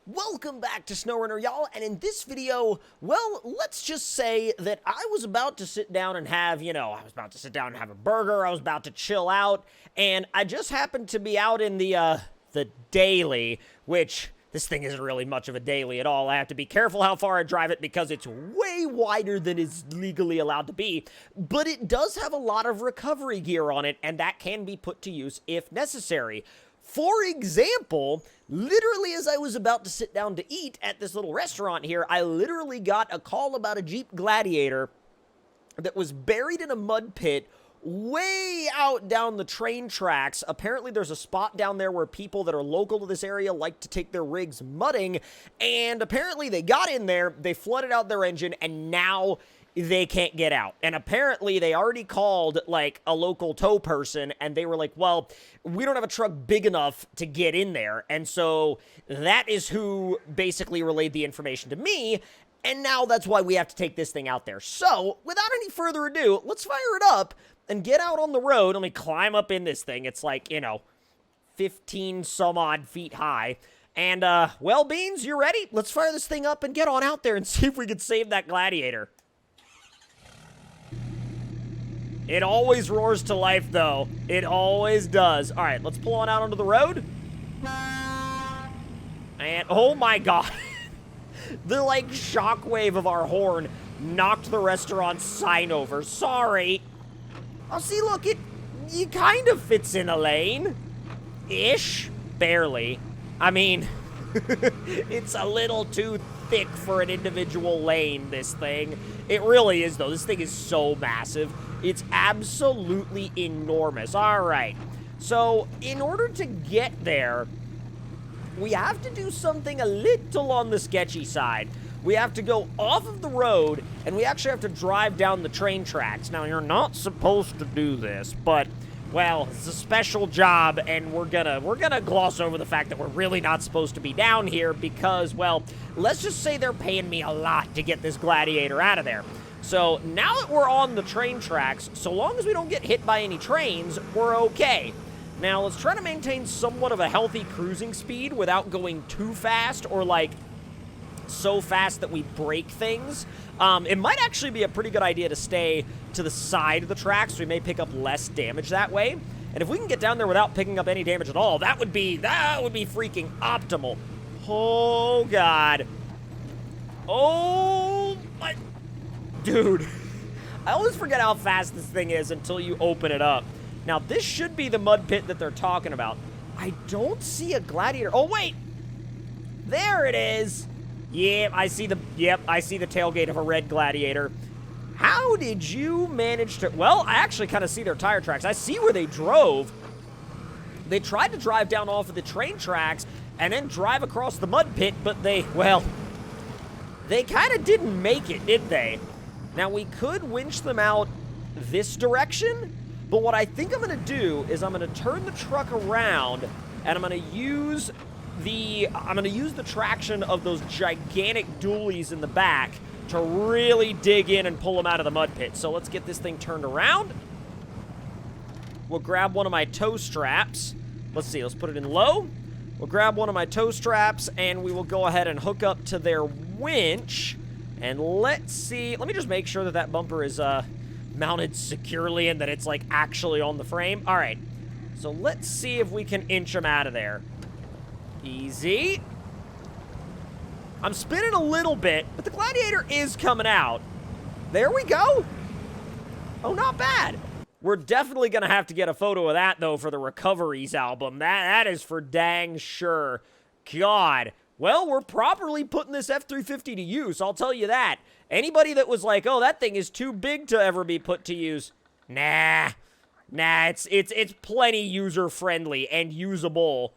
Welcome back to SnowRunner, y'all, and in this video, well, let's just say that I was about to sit down and have, I was about to sit down and have a burger, I was about to chill out, and I just happened to be out in the daily, which, this thing isn't really much of a daily at all. I have to be careful how far I drive it because it's way wider than is legally allowed to be, but it does have a lot of recovery gear on it, and that can be put to use if necessary. For example, literally as I was about to sit down to eat at this little restaurant here, I literally got a call about a Jeep Gladiator that was buried in a mud pit way out down the train tracks. Apparently there's a spot down there where people that are local to this area like to take their rigs mudding, and apparently they got in there, they flooded out their engine, and now they can't get out. And apparently they already called, like, a local tow person, and they were like, well, we don't have a truck big enough to get in there. And so that is who basically relayed the information to me, and now that's why we have to take this thing out there. So, without any further ado, let's fire it up and get out on the road. Let me climb up in this thing. It's like, 15 some odd feet high. And, well, Beans, you ready? Let's fire this thing up and get on out there and see if we can save that Gladiator. It always roars to life, though. It always does. All right, let's pull on out onto the road. And, oh my god. The, like, shockwave of our horn knocked the restaurant's sign over. Sorry. Oh, see, look, it kind of fits in a lane. Ish. Barely. I mean, it's a little too thick for an individual lane, this thing. It really is, though. This thing is so massive. It's absolutely enormous. All right. So, in order to get there, we have to do something a little on the sketchy side. We have to go off of the road, and we actually have to drive down the train tracks. Now, you're not supposed to do this, but, well, it's a special job, and we're gonna gloss over the fact that we're really not supposed to be down here because, well, let's just say they're paying me a lot to get this Gladiator out of there. So, now that we're on the train tracks, so long as we don't get hit by any trains, we're okay. Now, let's try to maintain somewhat of a healthy cruising speed without going too fast or, like, so fast that we break things. It might actually be a pretty good idea to stay to the side of the tracks, so we may pick up less damage that way. And if we can get down there without picking up any damage at all, that would be freaking optimal. Oh, God. Oh, my... Dude, I always forget how fast this thing is until you open it up. Now, this should be the mud pit that they're talking about. I don't see a Gladiator. Oh, wait. There it is. Yep, I see the tailgate of a red Gladiator. How did you manage to... Well, I actually kind of see their tire tracks. I see where they drove. They tried to drive down off of the train tracks and then drive across the mud pit, but they kind of didn't make it, did they? Now, we could winch them out this direction, but what I think I'm going to do is I'm going to turn the truck around, and I'm going to use the traction of those gigantic dualies in the back to really dig in and pull them out of the mud pit. So let's get this thing turned around. We'll grab one of my tow straps. Let's see, let's put it in low. We'll grab one of my tow straps, and we will go ahead and hook up to their winch. And let's see. Let me just make sure that that bumper is mounted securely and that it's, like, actually on the frame. All right. So let's see if we can inch them out of there. Easy. I'm spinning a little bit, but the Gladiator is coming out. There we go. Oh, not bad. We're definitely going to have to get a photo of that, though, for the Recoveries album. That is for dang sure. God. Well, we're properly putting this F350 to use, I'll tell you that. Anybody that was like, oh, that thing is too big to ever be put to use. Nah, it's plenty user-friendly and usable.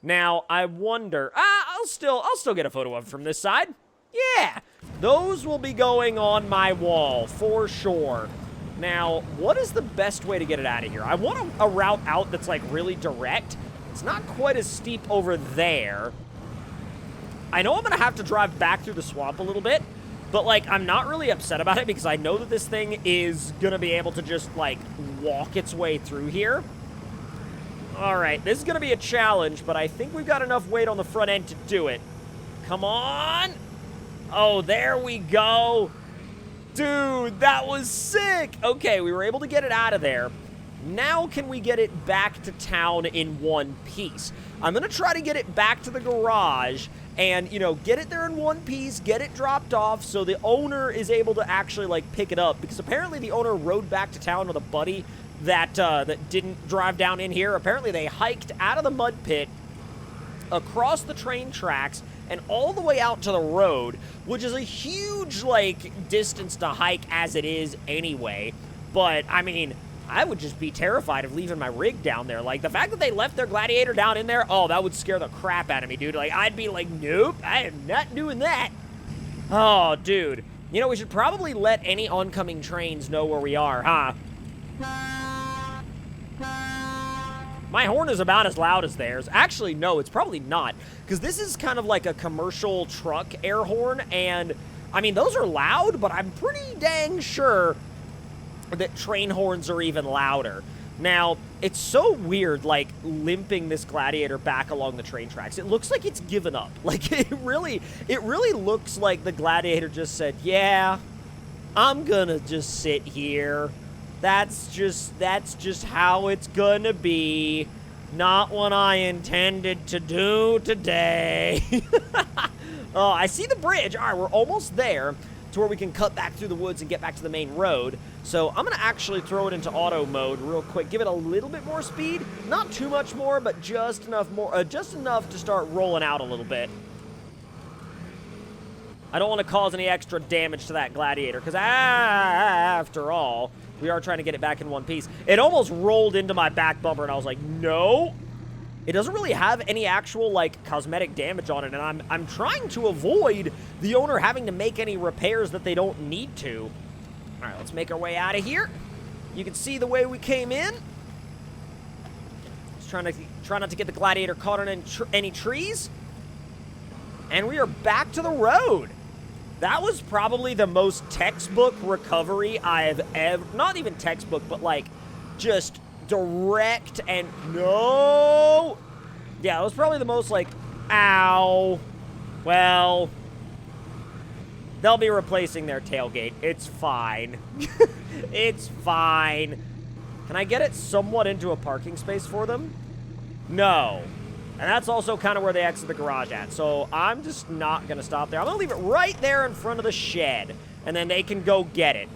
Now, I wonder, I'll still get a photo of it from this side. Yeah, those will be going on my wall, for sure. Now, what is the best way to get it out of here? I want a route out that's, like, really direct. It's not quite as steep over there. I know I'm going to have to drive back through the swamp a little bit, but, like, I'm not really upset about it because I know that this thing is going to be able to just, like, walk its way through here. All right, this is going to be a challenge, but I think we've got enough weight on the front end to do it. Come on. Oh, there we go. Dude, that was sick. Okay, we were able to get it out of there. Now can we get it back to town in one piece? I'm going to try to get it back to the garage and, you know, get it there in one piece, get it dropped off so the owner is able to actually, like, pick it up. Because apparently the owner rode back to town with a buddy that didn't drive down in here. Apparently they hiked out of the mud pit, across the train tracks, and all the way out to the road, which is a huge, like, distance to hike as it is anyway. But, I mean, I would just be terrified of leaving my rig down there. Like, the fact that they left their Gladiator down in there, oh, that would scare the crap out of me, dude. Like, I'd be like, nope, I am not doing that. Oh, dude. You know, we should probably let any oncoming trains know where we are, huh? My horn is about as loud as theirs. Actually, no, it's probably not, because this is kind of like a commercial truck air horn, and, I mean, those are loud, but I'm pretty dang sure that train horns are even louder. Now, it's so weird, like, limping this Gladiator back along the train tracks. It looks like it's given up. Like, it really looks like the Gladiator just said, yeah, I'm gonna just sit here. That's just how it's gonna be. Not what I intended to do today. Oh, I see the bridge. All right, we're almost there to where we can cut back through the woods and get back to the main road. So I'm gonna actually throw it into auto mode real quick, give it a little bit more speed, not too much more, but just enough to start rolling out a little bit. I don't want to cause any extra damage to that Gladiator, because after all, we are trying to get it back in one piece. It almost rolled into my back bumper, and I was like, no. It doesn't really have any actual, like, cosmetic damage on it, and I'm trying to avoid the owner having to make any repairs that they don't need to. All right, let's make our way out of here. You can see the way we came in. Just try not to get the Gladiator caught on any trees. And we are back to the road. That was probably the most textbook recovery I've ever... Not even textbook, but, like, just direct and... No! Yeah, it was probably the most, like, ow. Well, they'll be replacing their tailgate. It's fine. It's fine. Can I get it somewhat into a parking space for them? No. And that's also kind of where they exit the garage at. So I'm just not going to stop there. I'm going to leave it right there in front of the shed. And then they can go get it.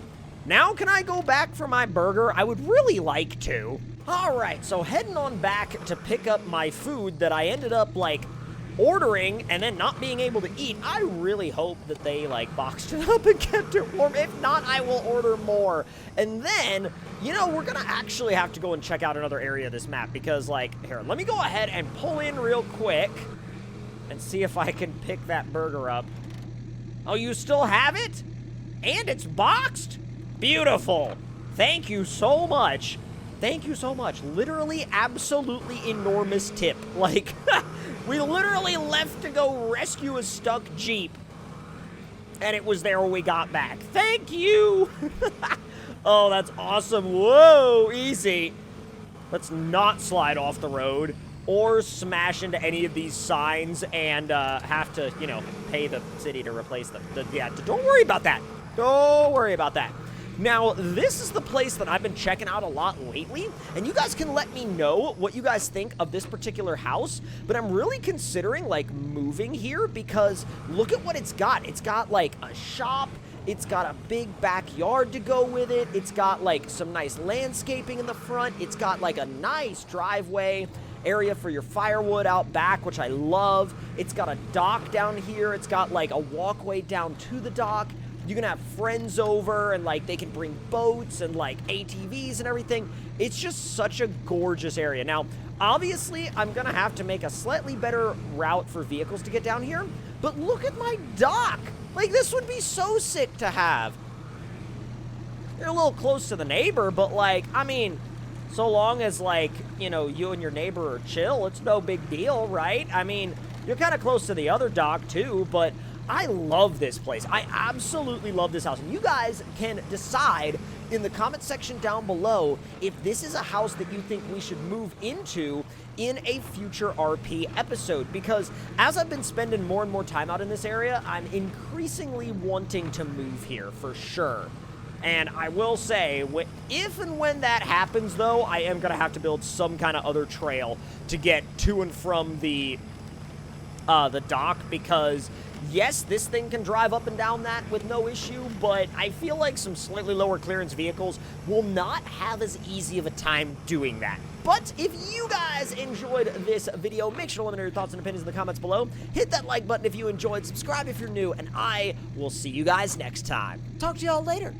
Now can I go back for my burger? I would really like to. All right, so heading on back to pick up my food that I ended up, like, ordering and then not being able to eat. I really hope that they, like, boxed it up and kept it warm. If not, I will order more. And then, you know, we're gonna actually have to go and check out another area of this map because, like, here, let me go ahead and pull in real quick and see if I can pick that burger up. Oh, you still have it? And it's boxed? Beautiful. Thank you so much. Thank you so much. Literally, absolutely enormous tip. Like, we literally left to go rescue a stuck Jeep, and it was there when we got back. Thank you. Oh, that's awesome. Whoa, easy. Let's not slide off the road or smash into any of these signs and have to, you know, pay the city to replace them. Yeah, don't worry about that. Don't worry about that. Now, this is the place that I've been checking out a lot lately, and you guys can let me know what you guys think of this particular house, but I'm really considering, like, moving here because look at what it's got. It's got, like, a shop. It's got a big backyard to go with it. It's got, like, some nice landscaping in the front. It's got, like, a nice driveway area for your firewood out back, which I love. It's got a dock down here. It's got, like, a walkway down to the dock. You can have friends over and, like, they can bring boats and, like, ATVs and everything. It's just such a gorgeous area. Now, obviously, I'm going to have to make a slightly better route for vehicles to get down here. But look at my dock. Like, this would be so sick to have. You're a little close to the neighbor, but, like, I mean, so long as, like, you know, you and your neighbor are chill, it's no big deal, right? I mean, you're kind of close to the other dock, too, but I love this place. I absolutely love this house. And you guys can decide in the comment section down below if this is a house that you think we should move into in a future RP episode, because as I've been spending more and more time out in this area, I'm increasingly wanting to move here for sure. And I will say, if and when that happens, though, I am going to have to build some kind of other trail to get to and from the dock, because yes, this thing can drive up and down that with no issue, but I feel like some slightly lower clearance vehicles will not have as easy of a time doing that. But if you guys enjoyed this video, make sure to let me know your thoughts and opinions in the comments below. Hit that like button if you enjoyed, subscribe if you're new, and I will see you guys next time. Talk to y'all later.